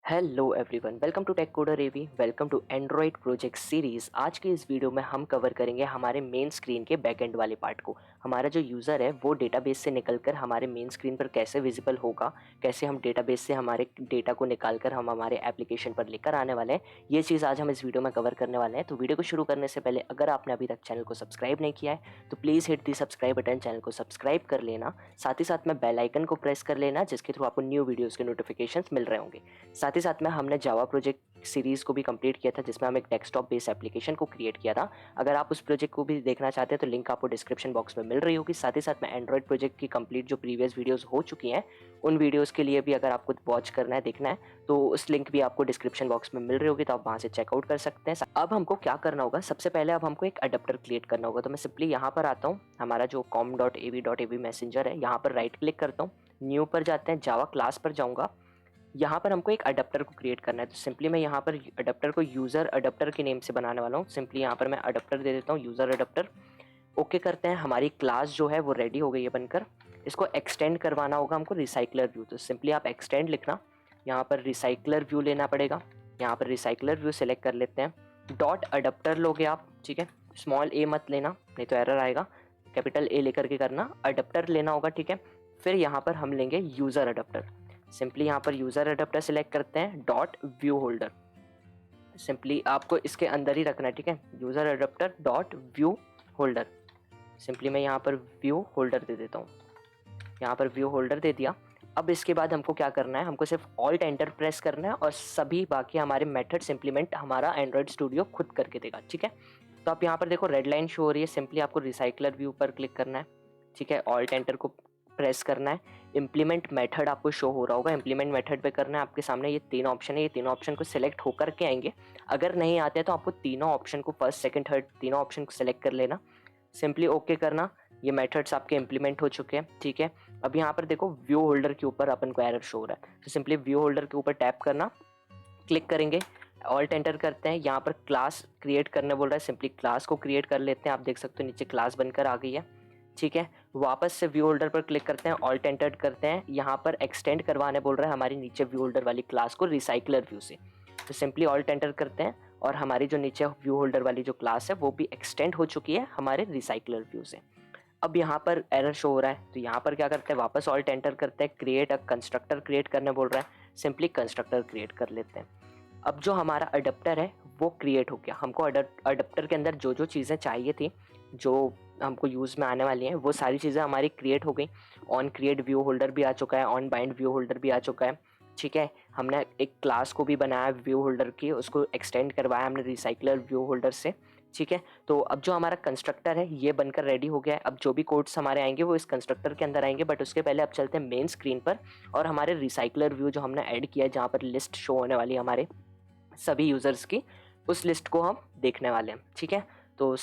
Hello everyone, welcome to Tech Coder AV. Welcome to Android project series. आज की इस video में हम कवर करेंगे हमारे मेन स्क्रीन के बैकएंड वाले पार्ट को। हमारा जो यूज़र है वो डेटाबेस से निकलकर हमारे मेन स्क्रीन पर कैसे विजिबल होगा, कैसे हम डेटाबेस से हमारे डेटा को निकालकर हम हमारे एप्लीकेशन पर लेकर आने वाले हैं, ये चीज़ आज हम इस वीडियो में कवर करने वाले हैं। तो वीडियो को शुरू करने से पहले अगर आपने अभी तक चैनल को सब्सक्राइब नहीं किया है तो please hit the subscribe button, channel को सब्सक्राइब कर लेना। साथ ही साथ में बेल आइकन को प्रेस कर लेना, जिसके थ्रू आपको न्यू वीडियोज़ के नोटिफिकेशन मिल रहे होंगे। साथ ही साथ में हमने जावा प्रोजेक्ट सीरीज़ को भी कंप्लीट किया था, जिसमें हम एक डेस्कटॉप बेस्ड एप्लीकेशन को क्रिएट किया था। अगर आप उस प्रोजेक्ट को भी देखना चाहते हैं तो लिंक आपको डिस्क्रिप्शन बॉक्स में मिल रही होगी। साथ ही साथ में एंड्रॉइड प्रोजेक्ट की कंप्लीट जो प्रीवियस वीडियोस हो चुकी हैं, उन वीडियोस के लिए भी अगर आपको वॉच करना है, देखना है, तो उस लिंक भी आपको डिस्क्रिप्शन बॉक्स में मिल रही होगी, तो आप वहाँ से चेकआउट कर सकते हैं। अब हमको क्या करना होगा, सबसे पहले अब हमको एक अडेप्टर क्रिएट करना होगा। तो मैं सिंपली यहाँ पर आता हूँ, हमारा जो com.av मैसेंजर है, यहाँ पर राइट क्लिक करता हूँ, न्यू पर जाते हैं, जावा क्लास पर जाऊँगा। यहाँ पर हमको एक अडेप्टर को क्रिएट करना है। तो सिंपली मैं यहाँ पर अडेप्टर को यूज़र अडेप्टर के नेम से बनाने वाला हूँ। सिंपली यहाँ पर मैं अडेप्टर दे देता हूँ, यूज़र अडेप्टर। ओके करते हैं। हमारी क्लास जो है वो रेडी हो गई है बनकर। इसको एक्सटेंड करवाना होगा हमको रिसाइकलर व्यू। तो सिंपली आप एक्सटेंड लिखना, यहाँ पर रिसाइकलर व्यू लेना पड़ेगा। यहाँ पर रिसाइकलर व्यू सेलेक्ट कर लेते हैं। डॉट अडेप्टर लोगे आप, ठीक है, स्मॉल ए मत लेना नहीं तो एरर आएगा, कैपिटल ए लेकर के करना। अडेप्टर लेना होगा, ठीक है। फिर यहाँ पर हम लेंगे यूज़र अडेप्टर। सिंपली यहाँ पर यूज़र अडेप्टर सेलेक्ट करते हैं, डॉट व्यू होल्डर। सिंपली आपको इसके अंदर ही रखना है, ठीक है, user adapter dot view holder. Simply मैं यहाँ पर व्यू होल्डर दे देता हूँ, यहाँ पर व्यू होल्डर दे दिया। अब इसके बाद हमको क्या करना है, हमको सिर्फ ऑल्ट एंटर प्रेस करना है और सभी बाकी हमारे मेथड्स इंप्लीमेंट हमारा एंड्रॉइड स्टूडियो खुद करके देगा, ठीक है। तो आप यहाँ पर देखो रेड लाइन शो हो रही है, सिंपली आपको रिसाइकलर व्यू पर क्लिक करना है, ठीक है, ऑल्ट एंटर को प्रेस करना है। इम्प्लीमेंट मेथड आपको शो हो रहा होगा, इम्प्लीमेंट मेथड पे करना है। आपके सामने ये तीन ऑप्शन है, ये तीनों ऑप्शन को सिलेक्ट होकर के आएंगे। अगर नहीं आते हैं तो आपको तीनों ऑप्शन को, फर्स्ट सेकंड थर्ड तीनों ऑप्शन को सिलेक्ट कर लेना, सिंपली ओके करना। ये मेथड्स आपके इंप्लीमेंट हो चुके हैं, ठीक है। अब यहाँ पर देखो व्यू होल्डर के ऊपर अपन को एरर शो हो रहा है, तो सिंपली व्यू होल्डर के ऊपर टैप करना, क्लिक करेंगे, ऑल्ट एंटर करते हैं। यहाँ पर क्लास क्रिएट करने बोल रहा है, सिंपली क्लास को क्रिएट कर लेते हैं। आप देख सकते हो नीचे क्लास बनकर आ गई है, ठीक है। वापस से व्यू होल्डर पर क्लिक करते हैं, ऑल्ट एंटर करते हैं। यहाँ पर एक्सटेंड करवाने बोल रहा है हमारी नीचे व्यू होल्डर वाली क्लास को रिसाइकलर व्यू से। तो सिंपली ऑल्ट एंटर करते हैं और हमारी जो नीचे व्यू होल्डर वाली जो क्लास है वो भी एक्सटेंड हो चुकी है हमारे रिसाइकलर व्यू से। अब यहाँ पर एरर शो हो रहा है, तो यहाँ पर क्या करते हैं, वापस ऑल्ट एंटर करते हैं, क्रिएट अ कंस्ट्रक्टर क्रिएट करने बोल रहा है, सिंपली कंस्ट्रक्टर क्रिएट कर लेते हैं। अब जो हमारा अडेप्टर है वो क्रिएट हो गया। हमको अडेप्टर के अंदर जो जो चीज़ें चाहिए थी, जो हमको यूज़ में आने वाली हैं, वो सारी चीज़ें हमारी क्रिएट हो गई। ऑन क्रिएट व्यू होल्डर भी आ चुका है, ऑन बाइंड व्यू होल्डर भी आ चुका है, ठीक है। हमने एक क्लास को भी बनाया व्यू होल्डर की, उसको एक्सटेंड करवाया हमने रिसाइकलर व्यू होल्डर से, ठीक है। तो अब जो हमारा कंस्ट्रक्टर है ये बनकर रेडी हो गया है। अब जो भी कोड्स हमारे आएंगे वो इस कंस्ट्रक्टर के अंदर आएंगे, बट उसके पहले अब चलते हैं मेन स्क्रीन पर और हमारे रिसाइकलर व्यू जो हमने ऐड किया है, जहाँ पर लिस्ट शो होने वाली है हमारे सभी यूज़र्स की, उस लिस्ट को हम देखने वाले हैं, ठीक है। तो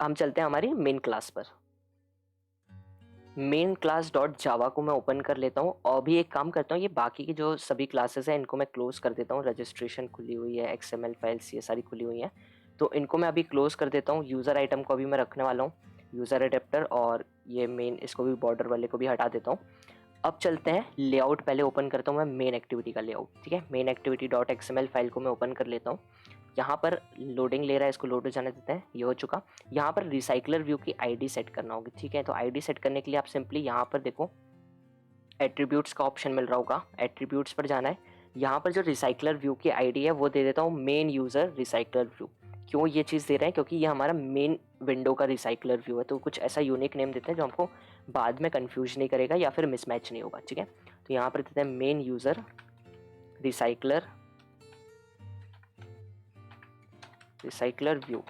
हम चलते हैं हमारी मेन क्लास पर। मेन क्लास डॉट जावा को मैं ओपन कर लेता हूँ और भी एक काम करता हूँ, ये बाकी की जो सभी क्लासेस हैं इनको मैं क्लोज कर देता हूँ। रजिस्ट्रेशन खुली हुई है, XML फाइल्स ये सारी खुली हुई हैं, तो इनको मैं अभी क्लोज कर देता हूँ। यूज़र आइटम को अभी मैं रखने वाला हूँ, यूज़र अडेप्टर, और ये मेन इसको भी बॉर्डर वाले को भी हटा देता हूँ। अब चलते हैं लेआउट, पहले ओपन करता हूँ मैं मेन एक्टिविटी का लेआउट, ठीक है। Main activity dot XML file को मैं ओपन कर लेता हूँ। यहाँ पर लोडिंग ले रहा है, इसको लोड हो जाने देते हैं, ये हो चुका। यहाँ पर रिसाइकलर व्यू की आईडी सेट करना होगी, ठीक है। तो आईडी सेट करने के लिए आप सिंपली यहाँ पर देखो एट्रीब्यूट्स का ऑप्शन मिल रहा होगा, एट्रीब्यूट्स पर जाना है। यहाँ पर जो रिसाइकलर व्यू की आईडी है वो दे देता हूँ मेन यूज़र रिसाइकलर व्यू। क्यों ये चीज़ दे रहे हैं, क्योंकि ये हमारा मेन विंडो का रिसाइकलर व्यू है, तो कुछ ऐसा यूनिक नेम देते हैं जो हमको बाद में कंफ्यूज नहीं करेगा या फिर मिसमैच नहीं होगा, ठीक है। तो यहाँ पर देते हैं main user recycler view.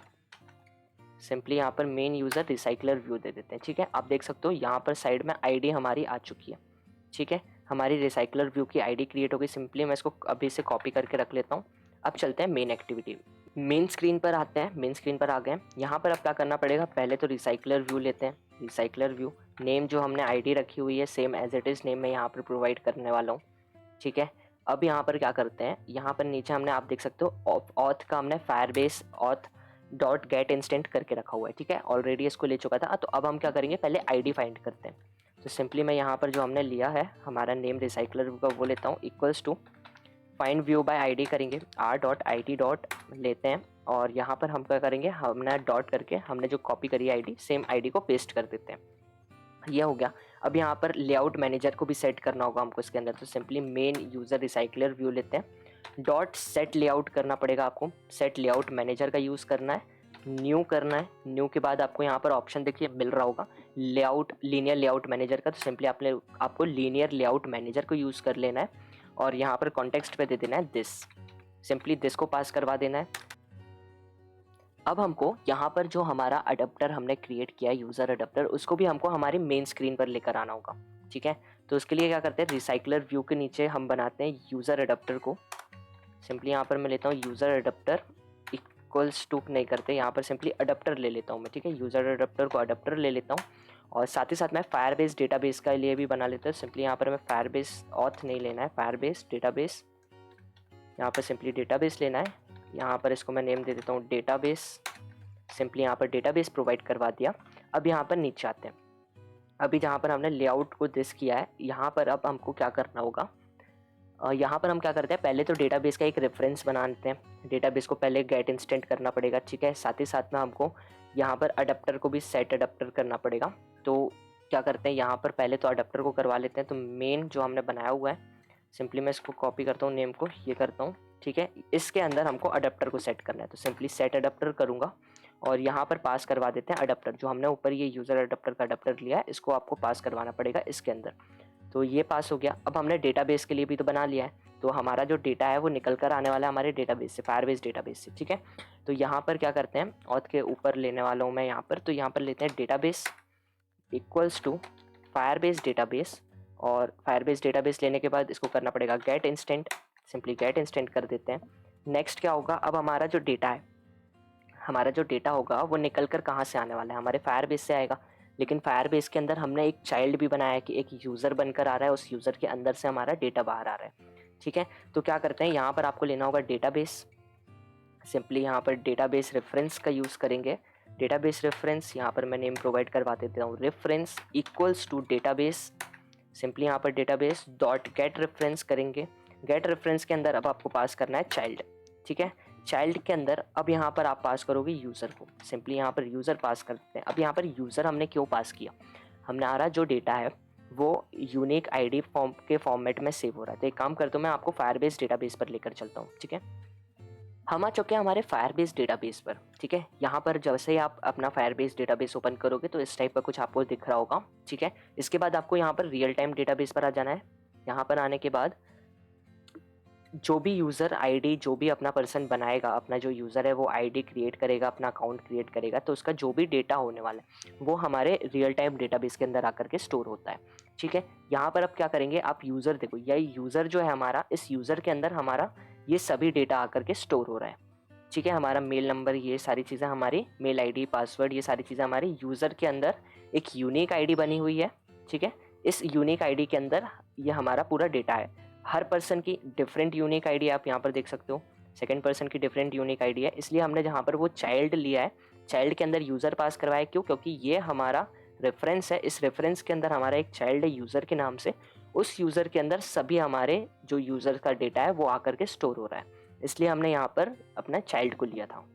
Simply यहाँ पर मेन यूज़र रिसाइकलर व्यू दे देते हैं, ठीक है। आप देख सकते हो यहाँ पर साइड में आईडी हमारी आ चुकी है, ठीक है। हमारी रिसाइकलर व्यू की आईडी क्रिएट हो गई। सिंपली मैं इसको अभी से कॉपी करके रख लेता हूँ। अब चलते हैं मेन एक्टिविटी, मेन स्क्रीन पर आते हैं। मेन स्क्रीन पर आ गए। यहाँ पर अब क्या करना पड़ेगा, पहले तो रिसाइकलर व्यू लेते हैं। रिसाइकलर व्यू नेम जो हमने आईडी रखी हुई है same as it is name मैं यहाँ पर प्रोवाइड करने वाला हूँ, ठीक है। अब यहाँ पर क्या करते हैं, यहाँ पर नीचे हमने, आप देख सकते हो ऑथ का हमने Firebase auth dot get instant करके रखा हुआ है, ठीक है। ऑलरेडी इसको ले चुका था। तो अब हम क्या करेंगे, पहले आईडी फाइंड करते हैं। तो सिंपली मैं यहाँ पर जो हमने लिया है हमारा नेम रिसाइकलर का वो लेता हूँ, equals to find view by ID करेंगे, r.id डॉट लेते हैं और यहाँ पर हम क्या करेंगे, हमने डॉट करके हमने जो कॉपी करी आईडी सेम आईडी को पेस्ट कर देते हैं। ये हो गया। अब यहाँ पर लेआउट मैनेजर को भी सेट करना होगा हमको इसके अंदर, तो simply main user recycler view लेते हैं, डॉट सेट लेआउट करना पड़ेगा आपको, सेट लेआउट मैनेजर का यूज़ करना है, न्यू करना है। न्यू के बाद आपको यहाँ पर ऑप्शन देखिए मिल रहा होगा लेआउट, लीनियर लेआउट मैनेजर का, तो सिंपली आपको लीनियर लेआउट मैनेजर को यूज़ कर लेना है और यहाँ पर कॉन्टेक्स्ट पे दे देना है दिस, सिंपली दिस को पास करवा देना है। अब हमको यहाँ पर जो हमारा अडेप्टर हमने क्रिएट किया है, यूज़र अडेप्टर, उसको भी हमको हमारी मेन स्क्रीन पर लेकर आना होगा, ठीक है। तो उसके लिए क्या करते हैं, रिसाइकलर व्यू के नीचे हम बनाते हैं यूज़र अडेप्टर को, सिंपली यहाँ पर मैं लेता हूँ यूज़र अडेप्टर इक्वल्स टू, नहीं करते यहाँ पर, सिंपली अडेप्टर ले लेता हूँ मैं, ठीक है। यूज़र अडेप्टर को अडेप्टर ले लेता हूँ और साथ ही साथ मैं फायरबेस डेटाबेस का लिए भी बना लेता हूँ। सिंपली यहाँ पर मैं फायरबेस ऑथ नहीं लेना है, फायरबेस डेटाबेस, यहाँ पर सिंपली डेटाबेस लेना है। यहाँ पर इसको मैं नेम दे देता हूँ डेटाबेस, सिंपली यहाँ पर डेटाबेस प्रोवाइड करवा दिया। अब यहाँ पर नीचे आते हैं, अभी जहाँ पर हमने लेआउट को दिस किया है, यहाँ पर अब हमको क्या करना होगा, यहाँ पर हम क्या करते हैं, पहले तो डेटाबेस का एक रेफरेंस बनाते हैं, डेटाबेस को पहले गेट इंस्टेंट करना पड़ेगा, ठीक है। साथ ही साथ में हमको यहाँ पर अडेप्टर को भी सेट अडेप्टर करना पड़ेगा। तो क्या करते हैं, यहाँ पर पहले तो अडेप्टर को करवा लेते हैं। तो मेन जो हमने बनाया हुआ है, सिंपली मैं इसको कॉपी करता हूँ, नेम को ये करता हूँ, ठीक है। इसके अंदर हमको अडेप्टर को सेट करना है, तो सिंपली सेट अडेप्टर करूँगा और यहाँ पर पास करवा देते हैं अडेप्टर, जो हमने ऊपर ये यूज़र अडेप्टर का अडेप्टर लिया है, इसको आपको पास करवाना पड़ेगा इसके अंदर। तो ये पास हो गया। अब हमने डेटाबेस के लिए भी तो बना लिया है, तो हमारा जो डेटा है वो निकल कर आने वाला है हमारे डेटाबेस से, फायरबेस डेटाबेस से, ठीक है। तो यहाँ पर क्या करते हैं, ऑथ के ऊपर लेने वाला हूँ मैं यहाँ पर, तो यहाँ पर लेते हैं database equals to Firebase database, और फायरबेस डेटाबेस लेने के बाद इसको करना पड़ेगा get instant, simply get instant कर देते हैं। नेक्स्ट क्या होगा, अब हमारा जो डेटा है, हमारा जो डेटा होगा वो निकल कर कहाँ से आने वाला है, हमारे फायरबेस से आएगा। लेकिन फायरबेस के अंदर हमने एक चाइल्ड भी बनाया है कि एक यूज़र बनकर आ रहा है, उस यूज़र के अंदर से हमारा डेटा बाहर आ रहा है, ठीक है। तो क्या करते हैं, यहाँ पर आपको लेना होगा डेटाबेस, सिंपली यहाँ पर डेटाबेस रेफरेंस का यूज़ करेंगे, डेटाबेस रेफरेंस, यहाँ पर मैं नेम प्रोवाइड करवा देता हूँ reference equals to database, simply यहाँ पर डेटाबेस डॉट गेट रेफरेंस करेंगे। गेट रेफरेंस के अंदर अब आपको पास करना है चाइल्ड, ठीक है। चाइल्ड के अंदर अब यहाँ पर आप पास करोगे यूज़र को, सिंपली यहाँ पर यूज़र पास करते हैं। अब यहाँ पर यूज़र हमने क्यों पास किया, हमारा जो डेटा है वो यूनिक आईडी फॉर्म के फॉर्मेट में सेव हो रहा है। तो एक काम करता हूँ, मैं आपको फायरबेस डेटाबेस पर लेकर चलता हूँ, ठीक है। हम आ चुके हैं हमारे फायरबेस डेटाबेस पर, ठीक है। यहाँ पर जैसे ही आप अपना फायरबेस डेटाबेस ओपन करोगे तो इस टाइप का कुछ आपको दिख रहा होगा, ठीक है। इसके बाद आपको यहाँ पर रियल टाइम डेटाबेस पर आ जाना है। यहाँ पर आने के बाद जो भी यूज़र आईडी, जो भी अपना पर्सन बनाएगा, अपना जो यूज़र है वो आईडी क्रिएट करेगा, अपना अकाउंट क्रिएट करेगा, तो उसका जो भी डेटा होने वाला है वो हमारे रियल टाइम डेटाबेस के अंदर आकर के स्टोर होता है, ठीक है। यहाँ पर अब क्या करेंगे, आप यूज़र देखो, यह यूज़र जो है हमारा, इस यूज़र के अंदर हमारा ये सभी डेटा आकर के स्टोर हो रहा है, ठीक है। हमारा मेल नंबर, ये सारी चीज़ें हमारी, मेल आईडी, पासवर्ड, ये सारी चीज़ें हमारी यूज़र के अंदर एक यूनिक आईडी बनी हुई है, ठीक है। इस यूनिक आईडी के अंदर ये हमारा पूरा डेटा है। हर पर्सन की डिफरेंट यूनिक आईडी आप यहाँ पर देख सकते हो, सेकंड पर्सन की डिफरेंट यूनिक आईडी है, इसलिए हमने जहाँ पर वो चाइल्ड लिया है, चाइल्ड के अंदर यूज़र पास करवाया, क्यों, क्योंकि ये हमारा रेफरेंस है, इस रेफरेंस के अंदर हमारा एक चाइल्ड है यूज़र के नाम से, उस यूज़र के अंदर सभी हमारे जो यूज़र का डेटा है वो आकर के स्टोर हो रहा है, इसलिए हमने यहाँ पर अपना चाइल्ड को लिया था।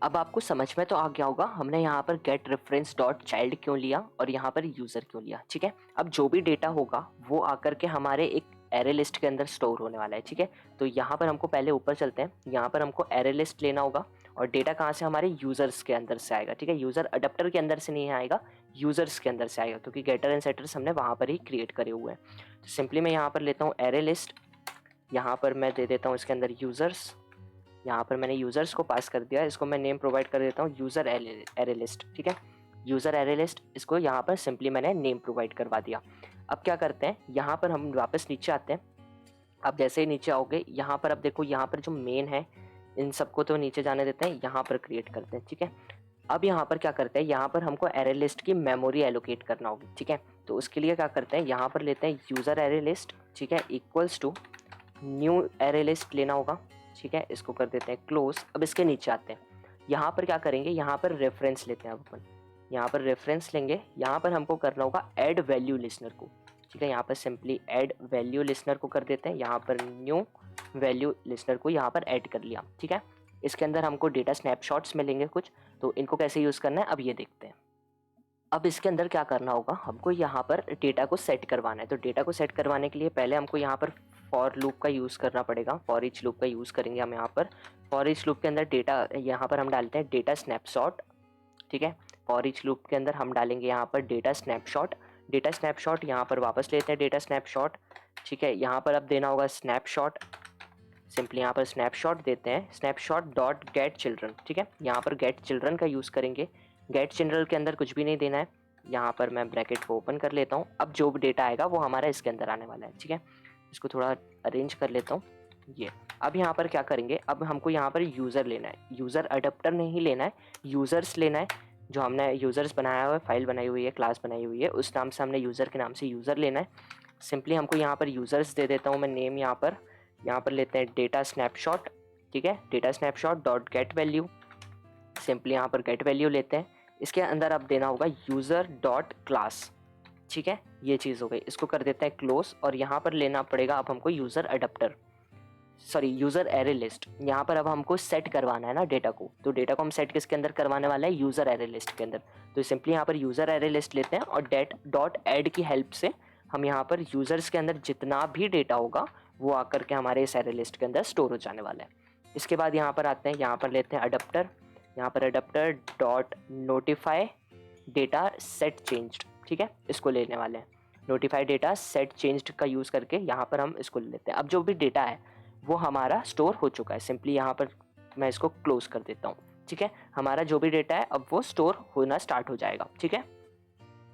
अब आपको समझ में तो आ गया होगा हमने यहाँ पर गेट रेफरेंस डॉट चाइल्ड क्यों लिया और यहाँ पर यूज़र क्यों लिया, ठीक है। अब जो भी डेटा होगा वो आकर के हमारे एक एरे लिस्ट के अंदर स्टोर होने वाला है, ठीक है। तो यहाँ पर हमको पहले ऊपर चलते हैं, यहाँ पर हमको एरे लिस्ट लेना होगा और डेटा कहाँ से, हमारे यूज़र्स के अंदर से आएगा, ठीक है। यूज़र अडेप्टर के अंदर से नहीं आएगा, यूज़र्स के अंदर से आएगा, क्योंकि गेटर एंड सेटर्स हमने वहाँ पर ही क्रिएट करे हुए हैं। तो सिंपली मैं यहाँ पर लेता हूँ एरे लिस्ट, यहाँ पर मैं दे देता हूँ इसके अंदर यूज़र्स, यहाँ पर मैंने यूज़र्स को पास कर दिया, इसको मैं नेम प्रोवाइड कर देता हूँ यूज़र एरे लिस्ट, ठीक है। यूज़र एरे लिस्ट, इसको यहाँ पर सिंपली मैंने नेम प्रोवाइड करवा दिया। अब क्या करते हैं, यहाँ पर हम वापस नीचे आते हैं। अब जैसे ही नीचे आओगे, यहाँ पर अब देखो, यहाँ पर जो मेन है, इन सबको तो नीचे जाने देते हैं, यहाँ पर क्रिएट करते हैं, ठीक है। अब यहाँ पर क्या करते हैं, यहाँ पर हमको एरे लिस्ट की मेमोरी एलोकेट करना होगी, ठीक है। तो उसके लिए क्या करते हैं, यहाँ पर लेते हैं यूज़र एरे लिस्ट, ठीक है, equals to new array list लेना होगा, ठीक है। इसको कर देते हैं क्लोज। अब इसके नीचे आते हैं, यहाँ पर क्या करेंगे, यहाँ पर रेफरेंस लेते हैं अब अपन, यहाँ पर रेफरेंस लेंगे, यहाँ पर हमको करना होगा ऐड वैल्यू लिसनर को, ठीक है। यहाँ पर सिंपली ऐड वैल्यू लिसनर को कर देते हैं, यहाँ पर न्यू वैल्यू लिस्नर को यहाँ पर ऐड कर लिया, ठीक है। इसके अंदर हमको डेटा स्नैपशॉट्स मिलेंगे कुछ, तो इनको कैसे यूज़ करना है अब ये देखते हैं। अब इसके अंदर क्या करना होगा, हमको यहाँ पर डेटा को सेट करवाना है। तो डेटा को सेट करवाने के लिए पहले हमको यहाँ पर फॉर लूप का यूज़ करना पड़ेगा। फॉर ईच लूप का यूज़ करेंगे हम यहाँ पर। फॉर ईच लूप के अंदर डेटा, यहाँ पर हम डालते हैं डेटा स्नैपशॉट, ठीक है। फॉर ईच लूप के अंदर हम डालेंगे यहाँ पर डेटा स्नैपशॉट। डेटा स्नैपशॉट यहाँ पर वापस लेते हैं डेटा स्नैपशॉट, ठीक है। यहाँ पर अब देना होगा स्नैपशॉट, सिंपली यहाँ पर स्नैपशॉट देते हैं, स्नैपशॉट डॉट गेट चिल्ड्रन, ठीक है। यहाँ पर गेट चिल्ड्रन का यूज़ करेंगे। गेट चिल्ड्रन के अंदर कुछ भी नहीं देना है। यहाँ पर मैं ब्रैकेट को ओपन कर लेता हूँ। अब जो भी डेटा आएगा वो हमारा इसके अंदर आने वाला है, ठीक है। इसको थोड़ा अरेंज कर लेता हूँ ये। अब यहाँ पर क्या करेंगे, अब हमको यहाँ पर यूज़र लेना है। यूज़र अडेप्टर नहीं लेना है, यूज़र्स लेना है। जो हमने यूज़र्स बनाया हुआ है, फाइल बनाई हुई है, क्लास बनाई हुई है, उस नाम से हमने यूज़र के नाम से यूज़र लेना है। सिंपली हमको यहाँ पर यूज़र्स दे देता हूँ मैं नेम। यहाँ पर लेते हैं डेटा स्नैपशॉट, ठीक है। Data snapshot dot get value, simply यहाँ पर गेट वैल्यू लेते हैं। इसके अंदर अब देना होगा यूज़र डॉट क्लास, ठीक है। ये चीज़ हो गई, इसको कर देते हैं क्लोज। और यहाँ पर लेना पड़ेगा अब हमको user adapter, sorry user array list. यहाँ पर अब हमको सेट करवाना है ना डेटा को, तो डेटा को हम सेट किसके अंदर करवाने वाला है, यूज़र एरे लिस्ट के अंदर। तो सिंपली यहाँ पर यूज़र एरे लिस्ट लेते हैं और डेट डॉट ऐड की हेल्प से हम यहाँ पर यूज़र्स के अंदर जितना भी डेटा होगा वो आकर के हमारे इस एरे लिस्ट के अंदर स्टोर हो जाने वाला है। इसके बाद यहाँ पर आते हैं, यहाँ पर लेते हैं अडेप्टर। यहाँ पर adapter dot notify data set changed, ठीक है, इसको लेने वाले हैं। नोटिफाई डेटा सेट चेंज्ड का यूज़ करके यहाँ पर हम इसको ले लेते हैं। अब जो भी डेटा है वो हमारा स्टोर हो चुका है। सिंपली यहाँ पर मैं इसको क्लोज कर देता हूँ, ठीक है। हमारा जो भी डेटा है अब वो स्टोर होना स्टार्ट हो जाएगा, ठीक है।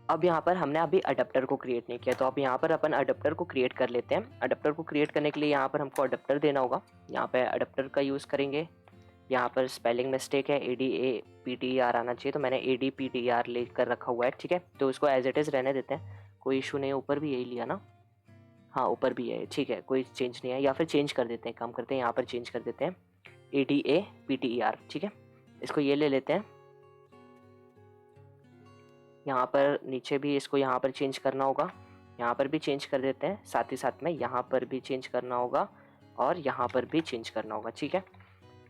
अब यहाँ पर हमने अभी अडेप्टर को क्रिएट नहीं किया, तो अब यहाँ पर अपन अडेप्टर को क्रिएट कर लेते हैं। अडेप्टर को क्रिएट करने के लिए यहाँ पर हमको अडेप्टर देना होगा। यहाँ पर अडेप्टर का यूज़ करेंगे। यहाँ पर स्पेलिंग मिस्टेक है, ADAPTER आना चाहिए, तो मैंने ADPTER लेकर रखा हुआ है, ठीक है। तो इसको एज इट इज़ रहने देते हैं, कोई इशू नहीं है। ऊपर भी यही लिया ना, हाँ ऊपर भी है, ठीक है, कोई चेंज नहीं है। या फिर चेंज कर देते हैं, काम करते हैं यहाँ पर चेंज कर देते हैं ADAPTER, ठीक है। इसको ये ले लेते हैं। यहाँ पर नीचे भी इसको यहाँ पर चेंज करना होगा, यहाँ पर भी चेंज कर देते हैं। साथ ही साथ में यहाँ पर भी चेंज करना होगा और यहाँ पर भी चेंज करना होगा, ठीक है।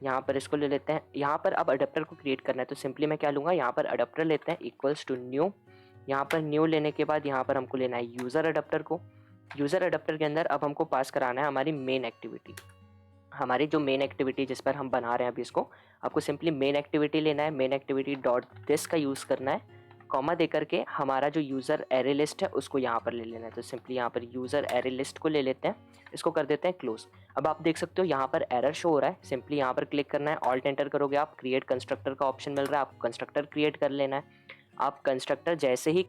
यहाँ पर इसको ले लेते हैं। यहाँ पर अब अडेप्टर को क्रिएट करना है, तो सिंपली मैं क्या लूँगा, यहाँ पर अडेप्टर लेते हैं इक्वल्स टू न्यू। यहाँ पर न्यू लेने के बाद यहाँ पर हमको लेना है यूज़र अडेप्टर को। यूज़र अडेप्टर के अंदर अब हमको पास कराना है हमारी मेन एक्टिविटी। हमारी जो मेन एक्टिविटी जिस पर हम बना रहे हैं अभी इसको, आपको सिंपली मेन एक्टिविटी लेना है। मेन एक्टिविटी डॉट दिस का यूज़ करना है, कॉमा दे करके हमारा जो यूज़र एरे लिस्ट है उसको यहाँ पर ले लेना है। तो सिंपली यहाँ पर यूज़र एरे लिस्ट को ले लेते हैं, इसको कर देते हैं क्लोज। अब आप देख सकते हो यहाँ पर एरर शो हो रहा है। सिंपली यहाँ पर क्लिक करना है, ऑल्ट एंटर करोगे आप, क्रिएट कंस्ट्रक्टर का ऑप्शन मिल रहा है, आपको कंस्ट्रक्टर क्रिएट कर लेना है। आप कंस्ट्रक्टर जैसे ही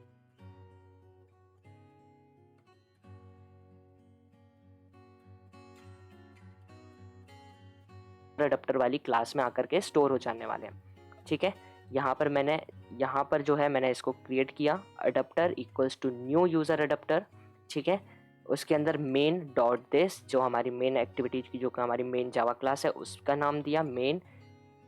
अडेप्टर वाली क्लास में आकर के स्टोर हो जाने वाले हैं, ठीक है। यहाँ पर जो है मैंने इसको क्रिएट किया, adapter equals to new user adapter, ठीक है। उसके अंदर मेन डॉट दिस, जो हमारी मेन एक्टिविटी की जो हमारी मेन जावा क्लास है उसका नाम दिया मेन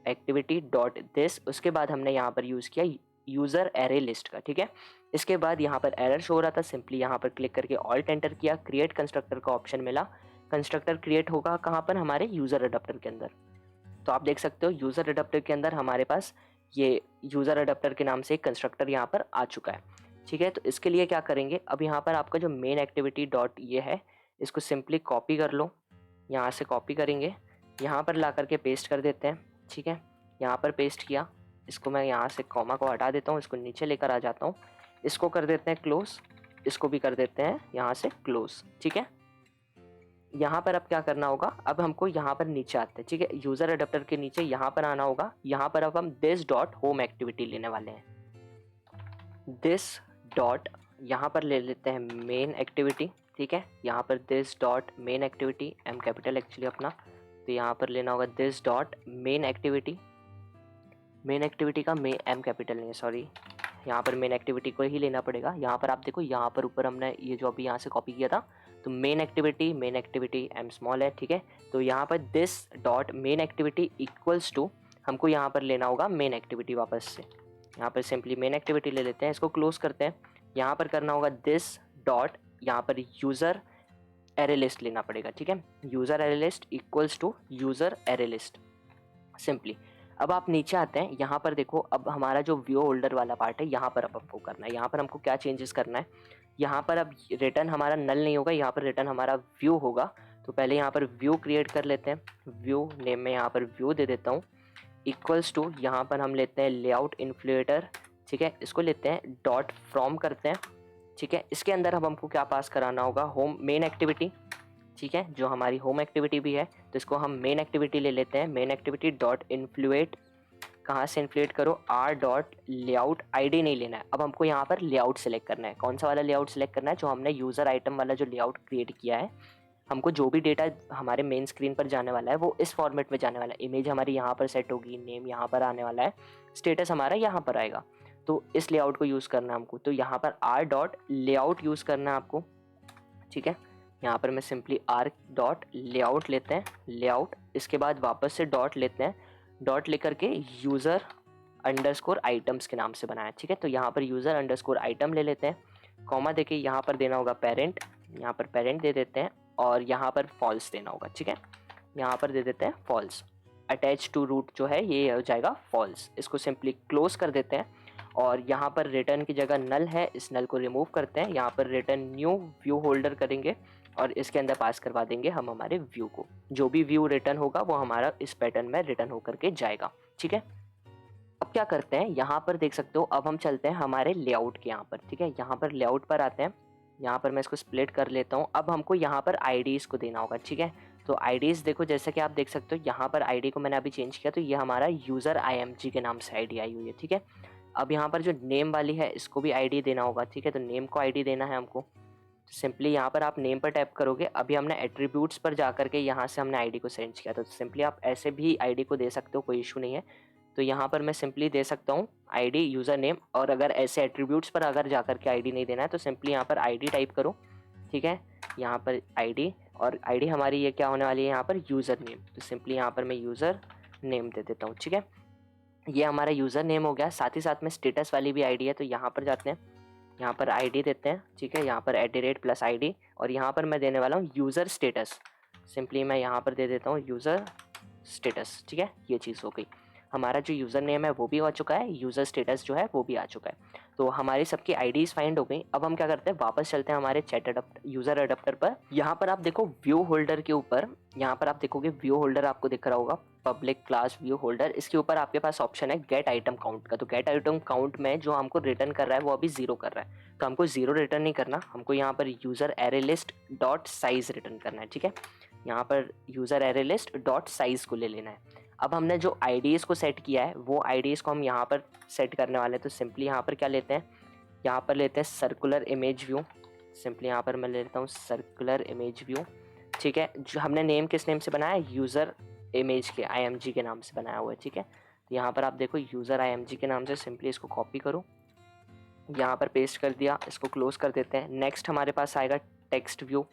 एक्टिविटी डॉट दिस। उसके बाद हमने यहाँ पर यूज़ किया यूज़र एरे लिस्ट का, ठीक है। इसके बाद यहाँ पर एरर शो हो रहा था, सिंपली यहाँ पर क्लिक करके ऑल्ट एंटर किया, क्रिएट कंस्ट्रक्टर का ऑप्शन मिला। कंस्ट्रक्टर क्रिएट होगा कहाँ पर, हमारे यूज़र अडेप्टर के अंदर। तो आप देख सकते हो यूज़र अडेप्टर के अंदर हमारे पास ये यूज़र अडेप्टर के नाम से एक कंस्ट्रक्टर यहाँ पर आ चुका है, ठीक है। तो इसके लिए क्या करेंगे, अब यहाँ पर आपका जो मेन एक्टिविटी डॉट ये है इसको सिंपली कॉपी कर लो। यहाँ से कॉपी करेंगे, यहाँ पर ला करके पेस्ट कर देते हैं, ठीक है। यहाँ पर पेस्ट किया, इसको मैं यहाँ से कॉमा को हटा देता हूँ, इसको नीचे लेकर आ जाता हूँ, इसको कर देते हैं क्लोज, इसको भी कर देते हैं यहाँ से क्लोज, ठीक है। यहाँ पर अब क्या करना होगा, अब हमको यहाँ पर नीचे आते हैं, ठीक है। यूज़र अडेप्टर के नीचे यहाँ पर आना होगा। यहाँ पर अब हम दिस डॉट होम एक्टिविटी लेने वाले हैं। दिस डॉट यहाँ पर ले लेते हैं मेन एक्टिविटी, ठीक है। यहाँ पर this dot main activity, M capital actually अपना, तो यहाँ पर लेना होगा this dot main activity. Main activity का एम कैपिटल नहीं है, सॉरी, यहाँ पर मेन एक्टिविटी को ही लेना पड़ेगा। यहाँ पर आप देखो, यहाँ पर ऊपर हमने ये जो अभी यहाँ से कॉपी किया था, तो मेन एक्टिविटी एम स्मॉल है, ठीक है। तो यहाँ पर this dot main activity equals to हमको यहाँ पर लेना होगा मेन एक्टिविटी वापस से। यहाँ पर सिंपली मेन एक्टिविटी ले लेते हैं, इसको क्लोज करते हैं। यहाँ पर करना होगा दिस डॉट यहाँ पर यूज़र एरे लिस्ट लेना पड़ेगा, ठीक है। User array list equals to user array list simply. अब आप नीचे आते हैं, यहाँ पर देखो अब हमारा जो व्यू होल्डर वाला पार्ट है यहाँ पर अब हमको करना है। यहाँ पर हमको क्या चेंजेस करना है, यहाँ पर अब रिटर्न हमारा नल नहीं होगा, यहाँ पर रिटर्न हमारा व्यू होगा। तो पहले यहाँ पर व्यू क्रिएट कर लेते हैं, व्यू नेम में यहाँ पर व्यू दे देता हूँ इक्वल्स टू, यहाँ पर हम लेते हैं लेआउट इन्फ्लुएटर, ठीक है। इसको लेते हैं डॉट फ्रॉम करते हैं, ठीक है। इसके अंदर अब हमको क्या पास कराना होगा, होम मेन एक्टिविटी, ठीक है, जो हमारी होम एक्टिविटी भी है। तो इसको हम मेन एक्टिविटी ले लेते हैं, मेन एक्टिविटी डॉट इन्फ्लुएट, कहाँ से इन्फ्लुएट करो, आर डॉट लेआउट आईडी नहीं लेना है, अब हमको यहाँ पर लेआउट सेलेक्ट करना है। कौन सा वाला लेआउट सेलेक्ट करना है, जो हमने यूज़र आइटम वाला जो लेआउट क्रिएट किया है। हमको जो भी डेटा हमारे मेन स्क्रीन पर जाने वाला है वो इस फॉर्मेट में जाने वाला है। इमेज हमारी यहाँ पर सेट होगी, नेम यहाँ पर आने वाला है, स्टेटस हमारा यहाँ पर आएगा। तो इस लेआउट को यूज़ करना है हमको, तो यहाँ पर आर डॉट लेआउट यूज़ करना है आपको, ठीक है। यहाँ पर मैं सिंपली आर डॉट लेआउट लेते हैं, लेआउट, इसके बाद वापस से डॉट लेते हैं, डॉट लेकर के यूज़र अंडरस्कोर आइटम्स के नाम से बनाया, ठीक है। तो यहाँ पर यूज़र अंडरस्कोर आइटम ले लेते हैं, कॉमा देके यहाँ पर देना होगा पेरेंट, यहाँ पर पेरेंट दे देते हैं और यहाँ पर फॉल्स देना होगा, ठीक है। यहाँ पर दे देते हैं फॉल्स, अटैच टू रूट जो है ये हो जाएगा फॉल्स। इसको सिंपली क्लोज कर देते हैं और यहाँ पर रिटर्न की जगह नल है, इस नल को रिमूव करते हैं। यहाँ पर रिटर्न न्यू व्यू होल्डर करेंगे और इसके अंदर पास करवा देंगे हम हमारे व्यू को। जो भी व्यू रिटर्न होगा वो हमारा इस पैटर्न में रिटर्न होकर के जाएगा, ठीक है। अब क्या करते हैं, यहाँ पर देख सकते हो, अब हम चलते हैं हमारे लेआउट के यहाँ पर, ठीक है। यहाँ पर लेआउट पर आते हैं, यहाँ पर मैं इसको स्प्लिट कर लेता हूँ। अब हमको यहाँ पर आईडीज़ को देना होगा, ठीक है। तो आईडीज़ देखो, जैसे कि आप देख सकते हो यहाँ पर आईडी को मैंने अभी चेंज किया, तो ये हमारा यूज़र IMG के नाम से आईडी आई हुई है, ठीक है। अब यहाँ पर जो नेम वाली है इसको भी आईडी देना होगा, ठीक है। तो नेम को आईडी देना है हमको, सिंपली यहाँ पर आप नेम पर टैप करोगे। अभी हमने एट्रीब्यूट्स पर जा करके यहाँ से हमने आईडी को चेंज किया, तो सिंपली आप ऐसे भी आईडी को दे सकते हो, कोई इशू नहीं है। तो यहाँ पर मैं सिंपली दे सकता हूँ आईडी यूज़र नेम, और अगर ऐसे एट्रीब्यूट्स पर अगर जा करके आईडी नहीं देना है तो सिंपली यहाँ पर आईडी टाइप करो, ठीक है। यहाँ पर आईडी, और आईडी हमारी ये क्या होने वाली है, यहाँ पर यूज़र नेम। तो सिंपली यहाँ पर मैं यूज़र नेम दे देता हूँ, ठीक है। ये हमारा यूज़र नेम हो गया, साथ ही साथ में स्टेटस वाली भी आईडी है। तो यहाँ पर जाते हैं, यहाँ पर आईडी देते हैं, ठीक है। यहाँ पर @+ और यहाँ पर मैं देने वाला हूँ यूज़र स्टेटस। सिंपली मैं यहाँ पर दे देता हूँ यूज़र स्टेटस, ठीक है। ये चीज़ हो गई, हमारा जो यूज़र नेम है वो भी आ चुका है, यूज़र स्टेटस जो है वो भी आ चुका है। तो हमारी सबकी आईडीज़ फाइंड हो गई। अब हम क्या करते हैं, वापस चलते हैं हमारे चैट अडप्टर, यूज़र अडप्टर पर। यहाँ पर आप देखो व्यू होल्डर के ऊपर, यहाँ पर आप देखोगे व्यू होल्डर आपको दिख रहा होगा, पब्लिक क्लास व्यू होल्डर। इसके ऊपर आपके पास ऑप्शन है गेट आइटम काउंट का। तो गेट आइटम काउंट में जो हमको रिटर्न कर रहा है वो अभी 0 कर रहा है, तो हमको 0 रिटर्न नहीं करना, हमको यहाँ पर user array list dot size return करना है, ठीक है। यहाँ पर user array list dot size को ले लेना है। अब हमने जो आईडीज़ को सेट किया है वो आईडीज़ को हम यहाँ पर सेट करने वाले हैं। तो सिंपली यहाँ पर क्या लेते हैं, यहाँ पर लेते हैं सर्कुलर इमेज व्यू। सिंपली यहाँ पर मैं लेता हूँ सर्कुलर इमेज व्यू, ठीक है। जो हमने नेम किस नेम से बनाया है, यूज़र इमेज के IMG के नाम से बनाया हुआ है, ठीक है। तो यहाँ पर आप देखो यूज़र IMG के नाम से, सिंपली इसको कॉपी करो, यहाँ पर पेस्ट कर दिया, इसको क्लोज कर देते हैं। नेक्स्ट हमारे पास आएगा टेक्स्ट व्यू,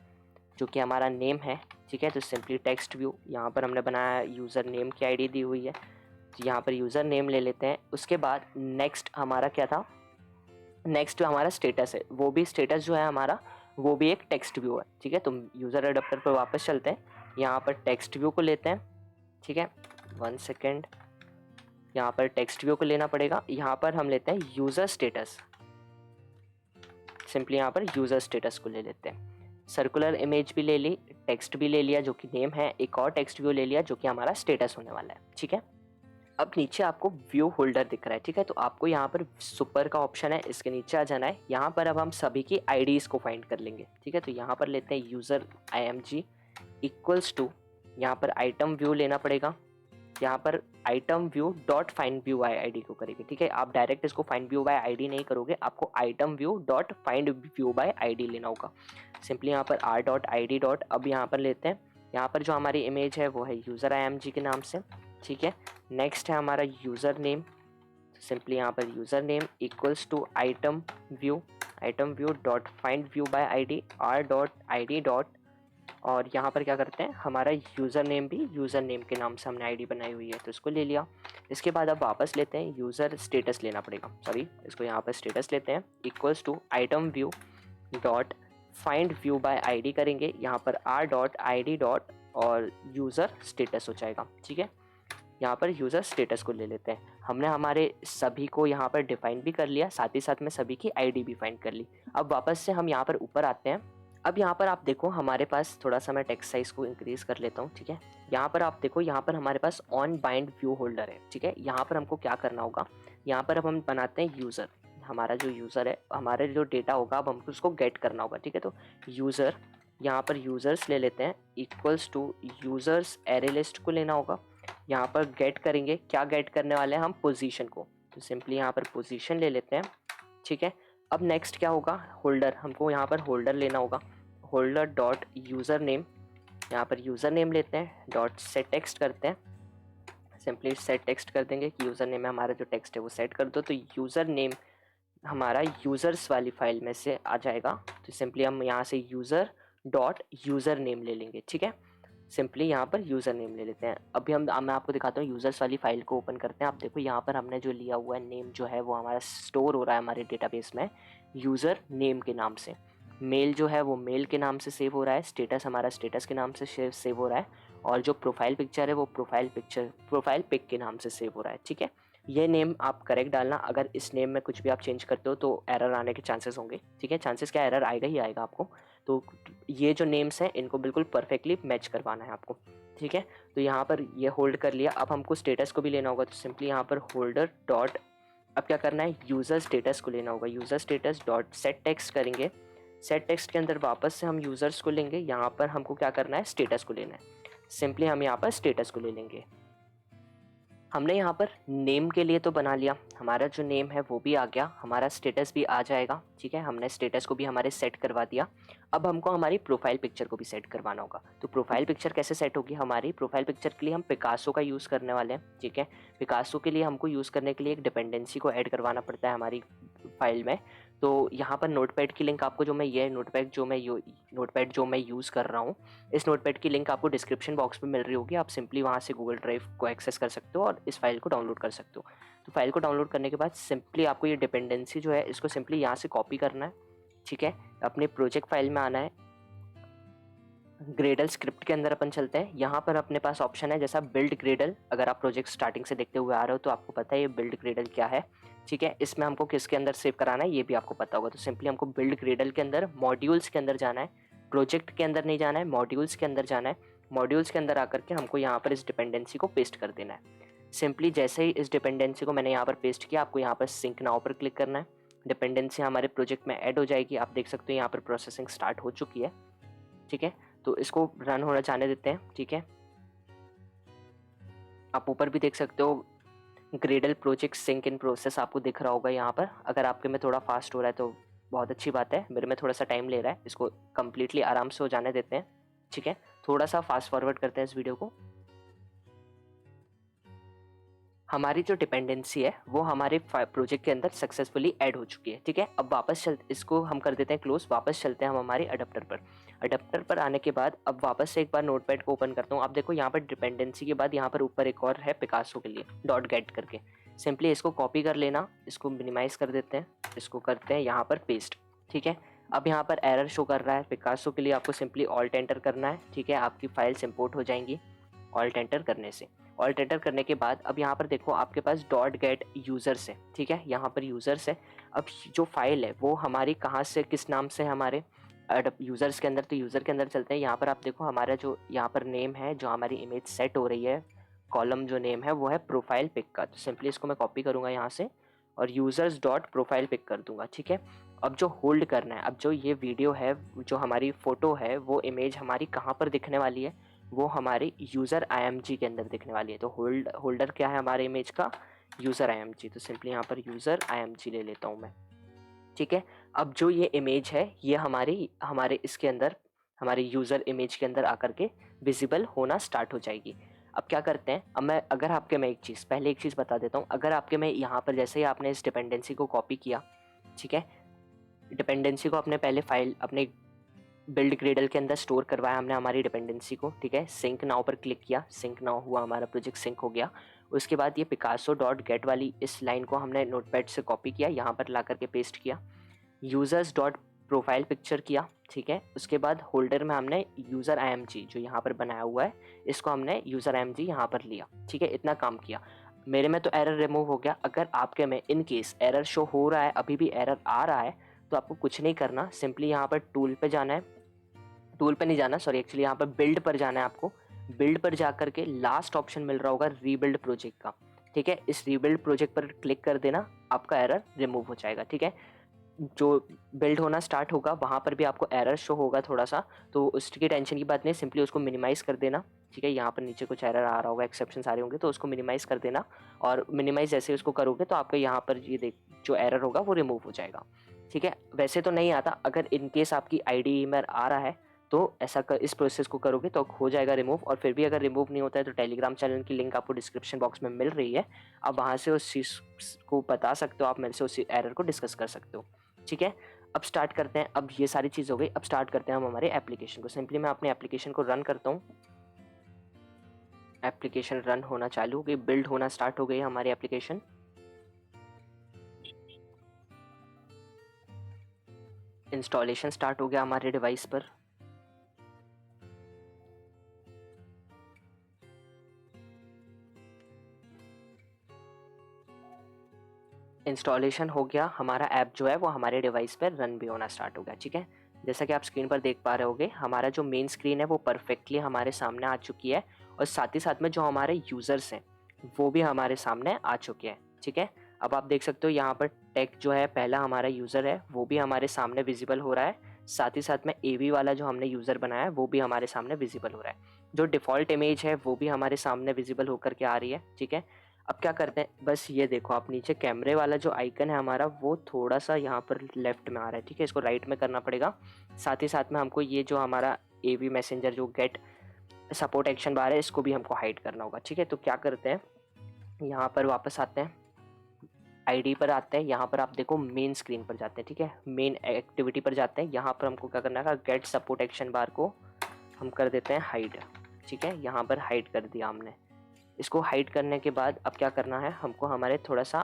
जो कि हमारा नेम है, ठीक है। तो सिंपली टेक्स्ट व्यू, यहाँ पर हमने बनाया यूज़र नेम की आईडी दी हुई है, तो यहाँ पर यूज़र नेम ले लेते हैं। उसके बाद नेक्स्ट हमारा क्या था, नेक्स्ट जो हमारा स्टेटस है, वो भी स्टेटस जो है हमारा वो भी एक टेक्स्ट व्यू है, ठीक है। तो यूज़र अडप्टर पर वापस चलते हैं, यहाँ पर टेक्स्ट व्यू को लेते हैं, ठीक है। 1 सेकेंड, यहाँ पर टेक्स्ट व्यू को लेना पड़ेगा। यहाँ पर हम लेते हैं यूज़र स्टेटस, सिंपली यहाँ पर यूज़र स्टेटस को ले लेते हैं। सर्कुलर इमेज भी ले ली, टेक्स्ट भी ले लिया जो कि नेम है, एक और टेक्स्ट व्यू ले लिया जो कि हमारा स्टेटस होने वाला है, ठीक है। अब नीचे आपको व्यू होल्डर दिख रहा है, ठीक है। तो आपको यहाँ पर सुपर का ऑप्शन है, इसके नीचे आ जाना है। यहाँ पर अब हम सभी की आईडीज़ को फाइंड कर लेंगे, ठीक है। तो यहाँ पर लेते हैं यूज़र IMG इक्वल्स टू, यहाँ पर आइटम व्यू लेना पड़ेगा, यहाँ पर item view dot find view by ID को करेंगे, ठीक है। आप डायरेक्ट इसको फाइंड व्यू बाय आईडी नहीं करोगे, आपको item view dot find view by ID लेना होगा। सिंपली यहाँ पर r.id डॉट, अब यहाँ पर लेते हैं, यहाँ पर जो हमारी इमेज है वो है यूज़र IMG के नाम से, ठीक है। नेक्स्ट है हमारा यूज़र नेम, सिंपली यहाँ पर user name equals to item view dot find view by ID r.id dot, और यहाँ पर क्या करते हैं, हमारा यूज़र नेम भी यूज़र नेम के नाम से हमने आईडी बनाई हुई है, तो इसको ले लिया। इसके बाद अब वापस लेते हैं, यूज़र स्टेटस लेना पड़ेगा, सॉरी, इसको यहाँ पर स्टेटस लेते हैं, equals to item view dot find view by ID करेंगे, यहाँ पर R dot I D dot और यूज़र स्टेटस हो जाएगा। ठीक है, यहाँ पर यूज़र स्टेटस को ले लेते हैं। हमने हमारे सभी को यहाँ पर डिफाइन भी कर लिया, साथ ही साथ में सभी की आईडी भी फाइंड कर ली। अब वापस से हम यहाँ पर ऊपर आते हैं। अब यहाँ पर आप देखो हमारे पास थोड़ा सा मैं टेक्स्ट साइज को इंक्रीज कर लेता हूँ। ठीक है, यहाँ पर आप देखो, यहाँ पर हमारे pass on bind view holder है। ठीक है, यहाँ पर हमको क्या करना होगा, यहाँ पर अब हम बनाते हैं यूज़र। हमारा जो यूज़र है, हमारे जो डेटा होगा, अब हमको उसको गेट करना होगा। ठीक है, तो यूज़र, यहाँ पर यूज़र्स ले लेते हैं, equals to users array list को लेना होगा। यहाँ पर गेट करेंगे, क्या गेट करने वाले हैं हम, पोजीशन को, तो सिंपली यहाँ पर पोजीशन ले लेते हैं। ठीक है, अब नेक्स्ट क्या होगा, होल्डर, हमको यहाँ पर होल्डर लेना होगा। होल्डर डॉट यूज़र नेम, यहाँ पर यूज़र नेम लेते हैं, डॉट सेट टेक्स्ट करते हैं, सिंपली सेट टेक्स्ट कर देंगे कि यूज़र नेम में हमारा जो टेक्स्ट है वो सेट कर दो, तो यूज़र नेम हमारा यूज़र्स वाली फाइल में से आ जाएगा। तो सिंपली हम यहाँ से यूज़र डॉट यूज़र नेम ले लेंगे। ठीक है, सिंपली यहाँ पर यूज़र नेम ले लेते हैं। अभी मैं आपको दिखाता हूँ, यूज़र्स वाली फाइल को ओपन करते हैं। आप देखो यहाँ पर हमने जो लिया हुआ है नेम जो है वो हमारा स्टोर हो रहा है हमारे डेटाबेस में यूज़र नेम के नाम से। मेल जो है वो मेल के नाम से सेव हो रहा है, स्टेटस हमारा स्टेटस के नाम से सेव हो रहा है, और जो प्रोफाइल पिक्चर है वो प्रोफाइल पिक के नाम से सेव हो रहा है। ठीक है, ये नेम आप करेक्ट डालना, अगर इस नेम में कुछ भी आप चेंज करते हो तो एरर आने के चांसेस होंगे। ठीक है, चांसेस क्या, एरर आएगा ही आएगा आपको। तो ये जो नेम्स हैं इनको बिल्कुल परफेक्टली मैच करवाना है आपको। ठीक है, तो यहाँ पर ये होल्ड कर लिया। अब हमको स्टेटस को भी लेना होगा, तो सिंपली यहाँ पर होल्डर डॉट, अब क्या करना है, यूज़र स्टेटस को लेना होगा। User status dot set text करेंगे, सेट टेक्स्ट के अंदर वापस से हम यूज़र्स को लेंगे, यहाँ पर हमको क्या करना है, स्टेटस को लेना है। सिंपली हम यहाँ पर स्टेटस को ले लेंगे। हमने यहाँ पर नेम के लिए तो बना लिया, हमारा जो नेम है वो भी आ गया, हमारा स्टेटस भी आ जाएगा। ठीक है, हमने स्टेटस को भी हमारे सेट करवा दिया। अब हमको हमारी प्रोफाइल पिक्चर को भी सेट करवाना होगा। तो प्रोफाइल पिक्चर कैसे सेट होगी, हमारी प्रोफाइल पिक्चर के लिए हम पिकासो का यूज़ करने वाले हैं। ठीक है, पिकासो के लिए हमको यूज़ करने के लिए एक डिपेंडेंसी को ऐड करवाना पड़ता है हमारी फाइल में। तो यहाँ पर नोटपैड की लिंक आपको, जो मैं ये नोटपैड जो मैं यूज़ कर रहा हूँ, इस नोटपैड की लिंक आपको डिस्क्रिप्शन बॉक्स में मिल रही होगी। आप सिंपली वहाँ से गूगल ड्राइव को एक्सेस कर सकते हो और इस फाइल को डाउनलोड कर सकते हो। तो फाइल को डाउनलोड करने के बाद सिंपली आपको ये डिपेंडेंसी जो है इसको सिंपली यहाँ से कॉपी करना है। ठीक है, अपने प्रोजेक्ट फाइल में आना है, ग्रेडल स्क्रिप्ट के अंदर अपन चलते हैं। यहाँ पर अपने पास ऑप्शन है जैसा बिल्ड ग्रेडल, अगर आप प्रोजेक्ट स्टार्टिंग से देखते हुए आ रहे हो तो आपको पता है ये बिल्ड ग्रेडल क्या है। ठीक है, इसमें हमको किसके अंदर सेव कराना है ये भी आपको पता होगा। तो सिंपली हमको बिल्ड ग्रेडल के अंदर मॉड्यूल्स के अंदर जाना है, प्रोजेक्ट के अंदर नहीं जाना है, मॉड्यूल्स के अंदर जाना है। मॉड्यूल्स के अंदर आकर के हमको यहाँ पर इस डिपेंडेंसी को पेस्ट कर देना है। सिंपली जैसे ही इस डिपेंडेंसी को मैंने यहाँ पर पेस्ट किया, आपको यहाँ पर सिंक नाउ पर क्लिक करना है। डिपेंडेंसी हमारे प्रोजेक्ट में ऐड हो जाएगी। आप देख सकते हो यहाँ पर प्रोसेसिंग स्टार्ट हो चुकी है। ठीक है, तो इसको रन होना जाने देते हैं। ठीक है, आप ऊपर भी देख सकते हो Gradle project sync in process आपको दिख रहा होगा यहाँ पर। अगर आपके में थोड़ा फास्ट हो रहा है तो बहुत अच्छी बात है, मेरे में थोड़ा सा टाइम ले रहा है, इसको कम्प्लीटली आराम से हो जाने देते हैं। ठीक है, थोड़ा सा फास्ट फॉरवर्ड करते हैं इस वीडियो को। हमारी जो डिपेंडेंसी है वो हमारे प्रोजेक्ट के अंदर सक्सेसफुली ऐड हो चुकी है। ठीक है, अब वापस इसको हम कर देते हैं क्लोज, वापस चलते हैं हम हमारे अडेप्टर पर। अडेप्टर पर आने के बाद अब वापस से एक बार नोटपैड को ओपन करता हूँ। आप देखो यहाँ पर डिपेंडेंसी के बाद यहाँ पर ऊपर एक और है पिकासो के लिए, डॉट गेट करके। सिंपली इसको कॉपी कर लेना, इसको मिनिमाइज कर देते हैं, इसको करते हैं यहाँ पर पेस्ट। ठीक है, अब यहाँ पर एरर शो कर रहा है पिकासो के लिए, आपको सिंपली ऑल्ट एंटर करना है। ठीक है, आपकी फाइल्स इंपोर्ट हो जाएंगी ऑल्ट एंटर करने से। ऑल्ट एंटर करने के बाद अब यहाँ पर देखो आपके पास डॉट गेट यूज़र्स है। ठीक है, यहाँ पर यूज़र्स है। अब जो फाइल है वो हमारी कहाँ से, किस नाम से, हमारे यूज़र्स के अंदर, तो यूज़र के अंदर चलते हैं। यहाँ पर आप देखो हमारा जो यहाँ पर नेम है, जो हमारी इमेज सेट हो रही है, कॉलम जो नेम है वो है प्रोफाइल पिक का। तो सिंपली इसको मैं कॉपी करूँगा यहाँ से और यूज़र्स डॉट प्रोफाइल पिक कर दूंगा। ठीक है, अब जो होल्ड करना है, अब जो ये वीडियो है, जो हमारी फ़ोटो है, वो इमेज हमारी कहाँ पर दिखने वाली है, वो हमारे यूज़र IMG के अंदर दिखने वाली है। तो होल्डर क्या है हमारे इमेज का, यूज़र IMG। तो सिंपली यहाँ पर यूज़र IMG ले लेता हूँ मैं। ठीक है, अब जो ये इमेज है ये हमारे इसके अंदर, हमारे यूज़र इमेज के अंदर आकर के विजिबल होना स्टार्ट हो जाएगी। अब क्या करते हैं, अब मैं अगर आपके में पहले एक चीज़ बता देता हूँ। अगर आपके में यहाँ पर जैसे ही आपने इस डिपेंडेंसी को कॉपी किया, ठीक है, डिपेंडेंसी को अपने पहले फाइल अपने बिल्ड ग्रेडल के अंदर स्टोर करवाया हमने हमारी डिपेंडेंसी को। ठीक है, सिंक नाउ पर क्लिक किया, सिंक नाउ हुआ, हमारा प्रोजेक्ट सिंक हो गया। उसके बाद ये पिकासो डॉट गेट वाली इस लाइन को हमने नोटपैड से कॉपी किया, यहाँ पर ला करके पेस्ट किया। यूज़र्स डॉट प्रोफाइल पिक्चर किया, ठीक है। उसके बाद होल्डर में हमने यूज़र IMG जो यहाँ पर बनाया हुआ है, इसको हमने यूज़र IMG यहाँ पर लिया, ठीक है। इतना काम किया, मेरे में तो एरर रिमूव हो गया। अगर आपके में इन केस एरर शो हो रहा है, अभी भी एरर आ रहा है, तो आपको कुछ नहीं करना, सिंपली यहाँ पर टूल पे जाना है, टूल पे नहीं जाना सॉरी, एक्चुअली यहाँ पर बिल्ड पर जाना है आपको। बिल्ड पर जाकर के लास्ट ऑप्शन मिल रहा होगा रीबिल्ड प्रोजेक्ट का, ठीक है। इस रीबिल्ड प्रोजेक्ट पर क्लिक कर देना, आपका एरर रिमूव हो जाएगा, ठीक है। जो बिल्ड होना स्टार्ट होगा वहाँ पर भी आपको एरर शो होगा थोड़ा सा, तो उसकी टेंशन की बात नहीं, सिंपली उसको मिनिमाइज़ कर देना, ठीक है। यहाँ पर नीचे कुछ एरर आ रहा होगा, एक्सेप्शन आ रहे होंगे, तो उसको मिनिमाइज़ कर देना। और मिनिमाइज़ जैसे उसको करोगे तो आपका यहाँ पर ये देख जो एरर होगा वो रिमूव हो जाएगा, ठीक है। वैसे तो नहीं आता, अगर इन केस आपकी ID में आ रहा है तो ऐसा इस प्रोसेस को करोगे तो हो जाएगा रिमूव। और फिर भी अगर रिमूव नहीं होता है तो टेलीग्राम चैनल की लिंक आपको डिस्क्रिप्शन बॉक्स में मिल रही है, आप वहाँ से उस चीज़ को बता सकते हो, आप मेरे से उस एरर को डिस्कस कर सकते हो, ठीक है। अब स्टार्ट करते हैं, अब ये सारी चीज़ हो गई, अब स्टार्ट करते हैं हम हमारे एप्लीकेशन को। सिंपली मैं अपने एप्लीकेशन को रन करता हूँ, एप्लीकेशन रन होना चालू हो गई, बिल्ड होना स्टार्ट हो गई हमारी एप्लीकेशन। इंस्टॉलेशन स्टार्ट हो गया हमारे डिवाइस पर। इंस्टॉलेशन हो गया, हमारा ऐप जो है वो हमारे डिवाइस पर रन भी होना स्टार्ट हो गया, ठीक है। जैसा कि आप स्क्रीन पर देख पा रहे होगे, हमारा जो मेन स्क्रीन है वो परफेक्टली हमारे सामने आ चुकी है, और साथ ही साथ में जो हमारे यूज़र्स हैं वो भी हमारे सामने आ चुके हैं, ठीक है। अब आप देख सकते हो यहाँ पर टेक जो है पहला हमारा यूज़र है वो भी हमारे सामने विजिबल हो रहा है, साथ ही साथ में AV वाला जो हमने यूज़र बनाया है वो भी हमारे सामने विजिबल हो रहा है। जो डिफ़ॉल्ट इमेज है वो भी हमारे सामने विजिबल होकर के आ रही है, ठीक है। अब क्या करते हैं, बस ये देखो आप नीचे कैमरे वाला जो आइकन है हमारा वो थोड़ा सा यहाँ पर लेफ्ट में आ रहा है, ठीक है। इसको राइट में करना पड़ेगा। साथ ही साथ में हमको ये जो हमारा AV मैसेंजर जो गेट सपोर्ट एक्शन बार है इसको भी हमको हाइड करना होगा, ठीक है। तो क्या करते हैं, यहाँ पर वापस आते हैं, ID पर आते हैं, यहाँ पर आप देखो मेन स्क्रीन पर जाते हैं, ठीक है। मेन एक्टिविटी पर जाते हैं, यहाँ पर हमको क्या करना है, गेट सपोर्ट एक्शन बार को हम कर देते हैं हाइड, ठीक है। यहाँ पर हाइड कर दिया हमने। इसको हाइड करने के बाद अब क्या करना है, हमको हमारे थोड़ा सा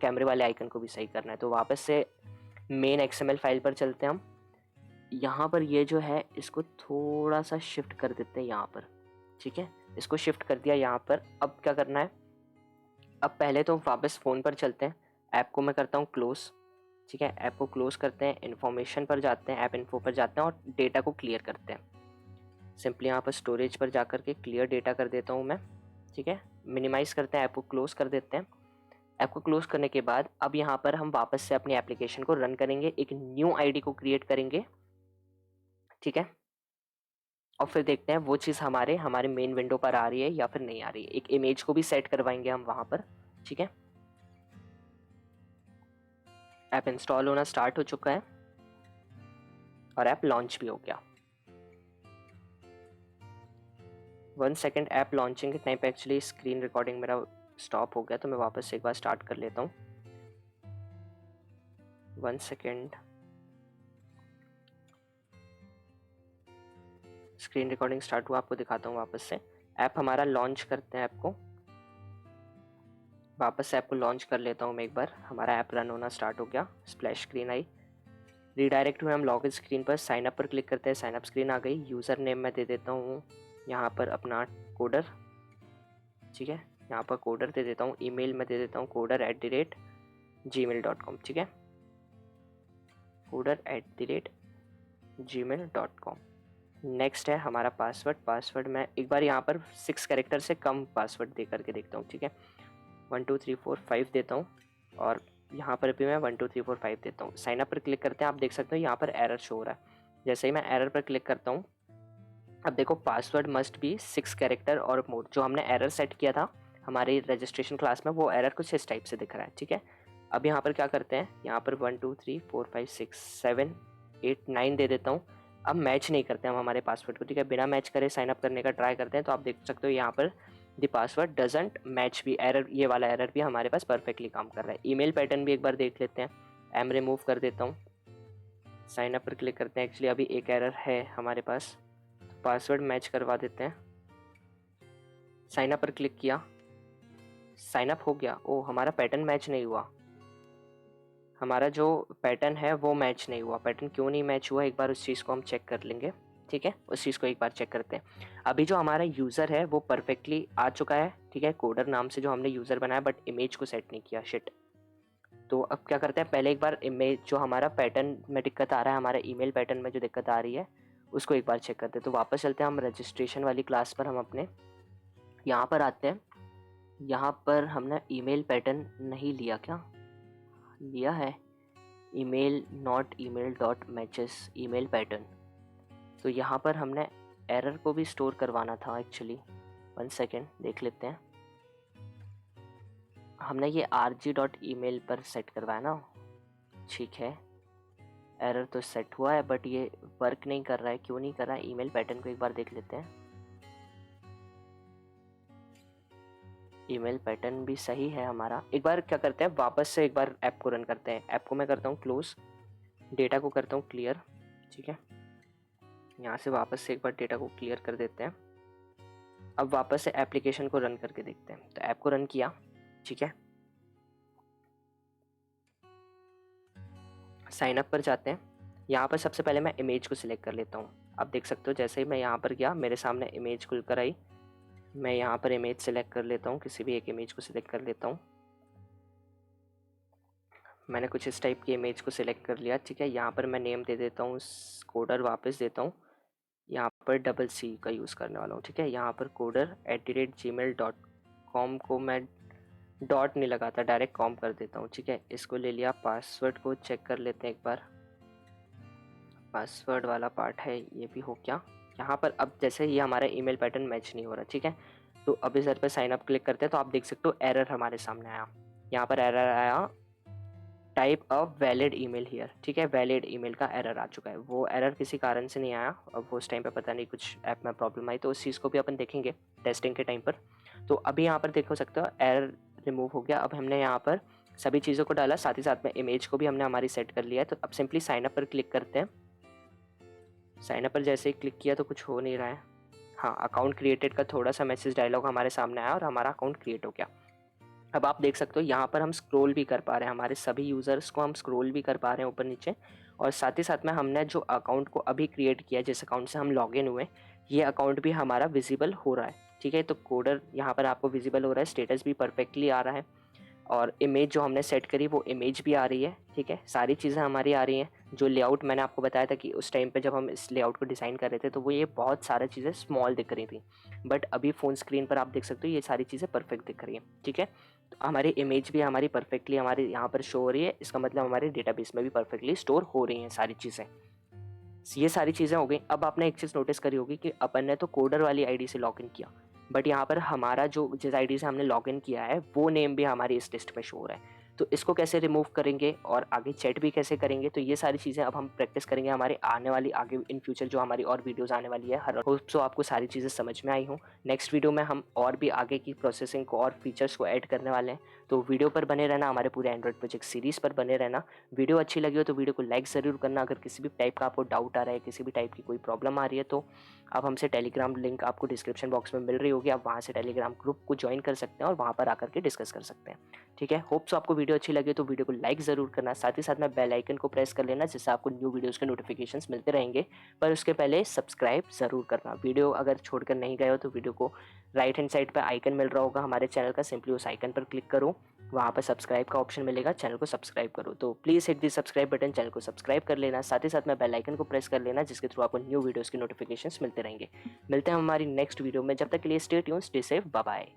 कैमरे वाले आइकन को भी सही करना है। तो वापस से मेन XML फाइल पर चलते हैं हम, यहाँ पर ये जो है इसको थोड़ा सा शिफ्ट कर देते हैं यहाँ पर, ठीक है। इसको शिफ्ट कर दिया यहाँ पर। अब क्या करना है, अब पहले तो वापस फ़ोन पर चलते हैं, ऐप को मैं करता हूँ क्लोज, ठीक है। ऐप को क्लोज करते हैं, इन्फॉर्मेशन पर जाते हैं, ऐप इन्फो पर जाते हैं और डेटा को क्लियर करते हैं। सिंपली यहाँ पर स्टोरेज पर जाकर के क्लियर डेटा कर देता हूँ मैं, ठीक है। मिनिमाइज़ करते हैं, ऐप को क्लोज कर देते हैं। ऐप को क्लोज करने के बाद अब यहाँ पर हम वापस से अपनी एप्लीकेशन को रन करेंगे, एक न्यू ID को क्रिएट करेंगे, ठीक है। और फिर देखते हैं वो चीज़ हमारे मेन विंडो पर आ रही है या फिर नहीं आ रही है। एक इमेज को भी सेट करवाएंगे हम वहाँ पर, ठीक है। ऐप इंस्टॉल होना स्टार्ट हो चुका है और ऐप लॉन्च भी हो गया। 1 सेकेंड, ऐप लॉन्चिंग के टाइम पे एक्चुअली स्क्रीन रिकॉर्डिंग मेरा स्टॉप हो गया, तो मैं वापस से एक बार स्टार्ट कर लेता हूँ। 1 सेकेंड, स्क्रीन रिकॉर्डिंग स्टार्ट हुआ, आपको दिखाता हूँ वापस से। ऐप हमारा लॉन्च करते हैं, ऐप को वापस से ऐप को लॉन्च कर लेता हूँ मैं एक बार। हमारा ऐप रन होना स्टार्ट हो गया, स्प्लैश स्क्रीन आई, रीडायरेक्ट हुए हम लॉगिन स्क्रीन पर, साइन अप पर क्लिक करते हैं, साइन अप स्क्रीन आ गई। यूज़र नेम मैं दे देता हूँ यहाँ पर अपना कोडर, ठीक है। यहाँ पर कोडर दे देता हूँ। ईमेल मैं दे देता हूँ coder@gmail.com, ठीक है, coder@gmail.com। नेक्स्ट है हमारा पासवर्ड। पासवर्ड मैं एक बार यहाँ पर 6 कैरेक्टर से कम पासवर्ड दे करके देखता हूँ, ठीक है। 1 2 3 4 5 देता हूँ और यहाँ पर भी मैं 1 2 3 4 5 देता हूँ। साइन अप पर क्लिक करते हैं, आप देख सकते हो यहाँ पर एरर शो हो रहा है। जैसे ही मैं एरर पर क्लिक करता हूँ, अब देखो पासवर्ड मस्ट बी 6 कैरेक्टर और मोर। जो हमने एरर सेट किया था हमारे रजिस्ट्रेशन क्लास में, वो एरर कुछ इस टाइप से दिख रहा है, ठीक है। अब यहाँ पर क्या करते हैं, यहाँ पर 1 2 3 4 5 6 7 8 9 दे देता हूँ। अब मैच नहीं करते हम हमारे पासवर्ड को, ठीक है। बिना मैच करे साइन अप करने का ट्राई करते हैं, तो आप देख सकते हो यहाँ पर द पासवर्ड डजंट मैच भी एरर, ये वाला एरर भी हमारे पास परफेक्टली काम कर रहा है। ईमेल पैटर्न भी एक बार देख लेते हैं, एम रिमूव कर देता हूँ, साइन अप पर क्लिक करते हैं। एक्चुअली अभी एक एरर है हमारे पास, पासवर्ड मैच करवा देते हैं। साइन अप पर क्लिक किया, साइन अप हो गया। ओ, हमारा पैटर्न मैच नहीं हुआ, हमारा जो पैटर्न है वो मैच नहीं हुआ। पैटर्न क्यों नहीं मैच हुआ, एक बार उस चीज़ को हम चेक कर लेंगे। ठीक है, उस चीज़ को एक बार चेक करते हैं। अभी जो हमारा यूज़र है वो परफेक्टली आ चुका है। ठीक है, कोडर नाम से जो हमने यूज़र बनाया, बट इमेज को सेट नहीं किया, शिट। तो अब क्या करते हैं, पहले एक बार इमेज जो हमारा पैटर्न में दिक्कत आ रहा है, हमारा ईमेल पैटर्न में जो दिक्कत आ रही है उसको एक बार चेक करते हैं। तो वापस चलते हैं हम रजिस्ट्रेशन वाली क्लास पर, हम अपने यहाँ पर आते हैं। यहाँ पर हमने ईमेल पैटर्न नहीं लिया, क्या लिया है? Email not email dot matches email pattern. तो यहाँ पर हमने एरर को भी स्टोर करवाना था एक्चुअली। 1 सेकेंड देख लेते हैं। हमने ये rg.email पर सेट करवाया ना, ठीक है। एरर तो सेट हुआ है बट ये वर्क नहीं कर रहा है, क्यों नहीं कर रहा है? ईमेल पैटर्न को एक बार देख लेते हैं। ईमेल पैटर्न भी सही है हमारा। एक बार क्या करते हैं, वापस से एक बार ऐप को रन करते हैं। ऐप को मैं करता हूँ क्लोज, डेटा को करता हूँ क्लियर। ठीक है, यहाँ से वापस से एक बार डेटा को क्लियर कर देते हैं। अब वापस से एप्लीकेशन को रन करके देखते हैं। तो ऐप को रन किया, ठीक है। साइन अप पर जाते हैं। यहाँ पर सबसे पहले मैं इमेज को सिलेक्ट कर लेता हूँ। आप देख सकते हो जैसे ही मैं यहाँ पर गया मेरे सामने इमेज खुल कर आई। मैं यहाँ पर इमेज सेलेक्ट कर लेता हूँ, किसी भी एक इमेज को सिलेक्ट कर लेता हूँ। मैंने कुछ इस टाइप की इमेज को सिलेक्ट कर लिया, ठीक है। यहाँ पर मैं नेम दे देता हूँ, कोडर वापस देता हूँ। यहाँ पर CC का यूज़ करने वाला हूँ, ठीक है। यहाँ पर coder@gmail.com को मैं डॉट नहीं लगाता, डायरेक्ट कॉम कर देता हूँ, ठीक है। इसको ले लिया। पासवर्ड को चेक कर लेते हैं एक बार। पासवर्ड वाला पार्ट है, ये भी हो क्या? यहाँ पर अब जैसे ये हमारा ईमेल पैटर्न मैच नहीं हो रहा, ठीक है। तो अब इस पर साइन अप क्लिक करते हैं तो आप देख सकते हो एरर हमारे सामने आया। यहाँ पर एरर आया, type a valid email here, ठीक है। वैलिड ईमेल का एरर आ चुका है। वो एरर किसी कारण से नहीं आया, अब वो उस टाइम पे पता नहीं कुछ ऐप में प्रॉब्लम आई, तो उस चीज़ को भी अपन देखेंगे टेस्टिंग के टाइम पर। तो अभी यहाँ पर देख सकते हो एरर रिमूव हो गया। अब हमने यहाँ पर सभी चीज़ों को डाला, साथ ही साथ में इमेज को भी हमने हमारी सेट कर लिया है। तो अब सिंपली साइन अप पर क्लिक करते हैं। साइन अप पर जैसे ही क्लिक किया तो कुछ हो नहीं रहा है। हाँ, अकाउंट क्रिएटेड का थोड़ा सा मैसेज डायलॉग हमारे सामने आया और हमारा अकाउंट क्रिएट हो गया। अब आप देख सकते हो यहाँ पर हम स्क्रॉल भी कर पा रहे हैं, हमारे सभी यूज़र्स को हम स्क्रॉल भी कर पा रहे हैं ऊपर नीचे। और साथ ही साथ में हमने जो अकाउंट को अभी क्रिएट किया, जिस अकाउंट से हम लॉगिन हुए, ये अकाउंट भी हमारा विजिबल हो रहा है, ठीक है। तो कोडर यहाँ पर आपको विजिबल हो रहा है, स्टेटस भी परफेक्टली आ रहा है, और इमेज जो हमने सेट करी वो इमेज भी आ रही है, ठीक है। सारी चीज़ें हमारी आ रही हैं। जो लेआउट मैंने आपको बताया था कि उस टाइम पे जब हम इस लेआउट को डिज़ाइन कर रहे थे तो वो ये बहुत सारी चीज़ें स्मॉल दिख रही थी, बट अभी फ़ोन स्क्रीन पर आप देख सकते हो ये सारी चीज़ें परफेक्ट दिख रही हैं, ठीक है। तो हमारी इमेज भी हमारी परफेक्टली हमारे यहाँ पर शो हो रही है, इसका मतलब हमारे डेटाबेस में भी परफेक्टली स्टोर हो रही हैं सारी चीज़ें। ये सारी चीज़ें हो गई। अब आपने एक चीज़ नोटिस करी होगी कि अपन ने तो कोडर वाली आईडी से लॉगिन किया, बट यहाँ पर हमारा जो जिस आईडी से हमने लॉगिन किया है वो नेम भी हमारी इस लिस्ट में शो हो रहा है। तो इसको कैसे रिमूव करेंगे और आगे चैट भी कैसे करेंगे, तो ये सारी चीज़ें अब हम प्रैक्टिस करेंगे हमारे आने वाली आगे इन फ्यूचर जो हमारी और वीडियोस आने वाली है। हर होप सो आपको सारी चीज़ें समझ में आई हों। नेक्स्ट वीडियो में हम और भी आगे की प्रोसेसिंग को और फीचर्स को ऐड करने वाले हैं। तो वीडियो पर बने रहना, हमारे पूरे एंड्रॉइड प्रोजेक्ट सीरीज़ पर बने रहना। वीडियो अच्छी लगी हो तो वीडियो को लाइक ज़रूर करना। अगर किसी भी टाइप का आपको डाउट आ रहा है, किसी भी टाइप की कोई प्रॉब्लम आ रही है, तो आप हमसे टेलीग्राम लिंक आपको डिस्क्रिप्शन बॉक्स में मिल रही होगी, आप वहाँ से टेलीग्राम ग्रुप को ज्वाइन कर सकते हैं और वहाँ पर आकर के डिस्कस कर सकते हैं, ठीक है। होप सो आपको वीडियो अच्छी लगी तो वीडियो को लाइक ज़रूर करना, साथ ही साथ में बेल आइकन को प्रेस कर लेना, जिससे आपको न्यू वीडियोज़ के नोटिफिकेशंस मिलते रहेंगे। पर उसके पहले सब्सक्राइब ज़रूर करना। वीडियो अगर छोड़कर नहीं गए हो तो वीडियो को राइट हैंड साइड पर आइकन मिल रहा होगा हमारे चैनल का, सिंपली उस आइकन पर क्लिक करो, वहाँ पर सब्सक्राइब का ऑप्शन मिलेगा, चैनल को सब्सक्राइब करो। तो please hit the subscribe button, channel को सब्सक्राइब कर लेना, साथ ही साथ में बेल आइकन को प्रेस कर लेना, जिसके थ्रू आपको न्यू वीडियोज़ की नोटिफिकेशंस मिलते रहेंगे। मिलते हैं हमारी नेक्स्ट वीडियो में, जब तक के लिए stay tuned, stay safe, bye bye.